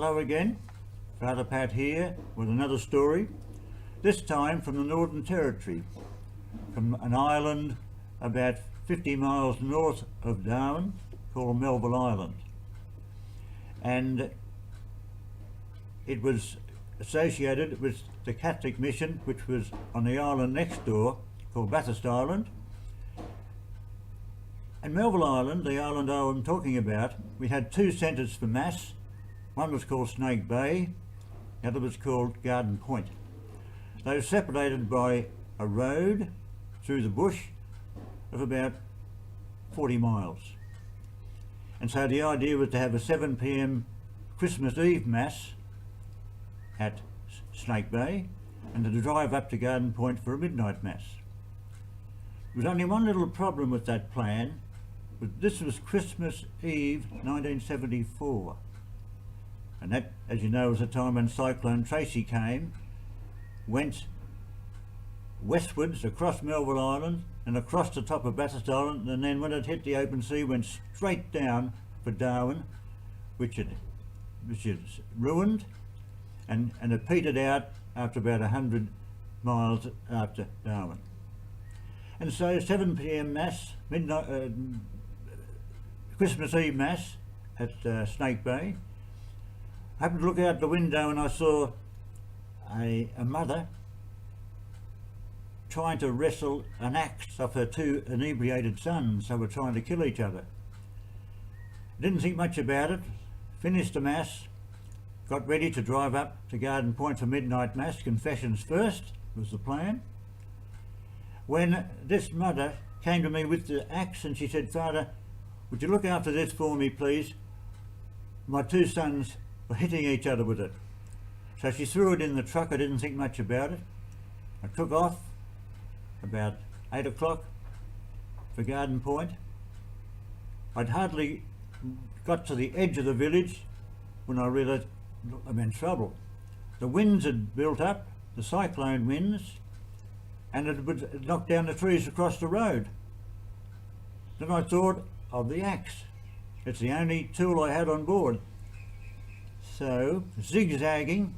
Hello again, Father Pat here with another story, this time from the Northern Territory, from an island about 50 miles north of Darwin called Melville Island. And it was associated with the Catholic mission which was on the island next door called Bathurst Island. And Melville Island, the island I'm talking about, we had two centres for Mass. One was called Snake Bay, the other was called Garden Point. They were separated by a road through the bush of about 40 miles. And so the idea was to have a 7 p.m. Christmas Eve Mass at Snake Bay and to drive up to Garden Point for a midnight Mass. There was only one little problem with that plan, but this was Christmas Eve 1974. And that, as you know, was the time when Cyclone Tracy came, went westwards across Melville Island and across the top of Bathurst Island, and then when it hit the open sea went straight down for Darwin, which is ruined, and it petered out after about 100 miles after Darwin. And so 7 p.m. Mass, midnight, Christmas Eve Mass at Snake Bay. I happened to look out the window and I saw a mother trying to wrestle an axe off her two inebriated sons who were trying to kill each other. Didn't think much about it, finished the Mass, got ready to drive up to Garden Point for midnight Mass, confessions first was the plan, when this mother came to me with the axe and she said, "Father, would you look after this for me please? My two sons were hitting each other with it." So she threw it in the truck. I didn't think much about it. I took off about 8 o'clock for Garden Point. I'd hardly got to the edge of the village when I realised I'm in trouble. The winds had built up, the cyclone winds, and it would knock down the trees across the road. Then I thought of the axe. It's the only tool I had on board. So, zigzagging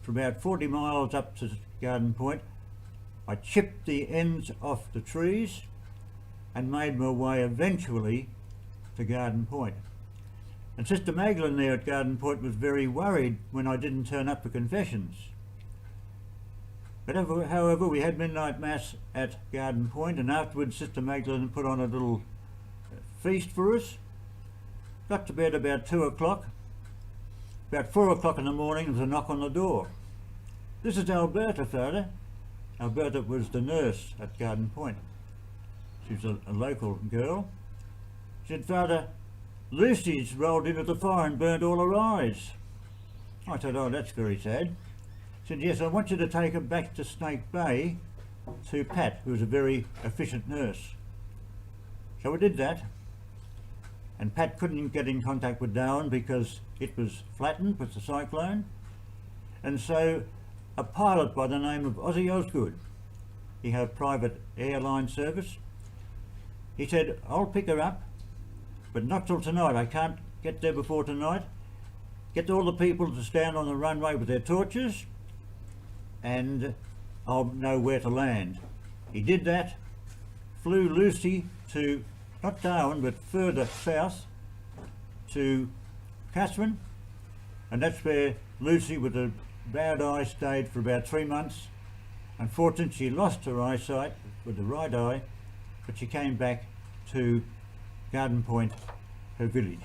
for about 40 miles up to Garden Point, I chipped the ends off the trees and made my way eventually to Garden Point. And Sister Magdalene there at Garden Point was very worried when I didn't turn up for confessions. But however, we had midnight Mass at Garden Point, and afterwards Sister Magdalene put on a little feast for us. Got to bed about 2 o'clock. About 4 o'clock in the morning there was a knock on the door. "This is Alberta, Father." Alberta was the nurse at Garden Point. She was a local girl. She said, "Father, Lucy's rolled into the fire and burnt all her eyes." I said, "Oh, that's very sad." She said, "Yes, I want you to take her back to Snake Bay to Pat, who was a very efficient nurse." So we did that. And Pat couldn't get in contact with Darwin because it was flattened with the cyclone. And so a pilot by the name of Ozzy Osgood, he had a private airline service, he said, "I'll pick her up, but not till tonight. I can't get there before tonight. Get all the people to stand on the runway with their torches and I'll know where to land." He did that, flew Lucy to not Darwin but further south to Katherine, and that's where Lucy with a bad eye stayed for about 3 months. Unfortunately she lost her eyesight with the right eye, but she came back to Garden Point, her village.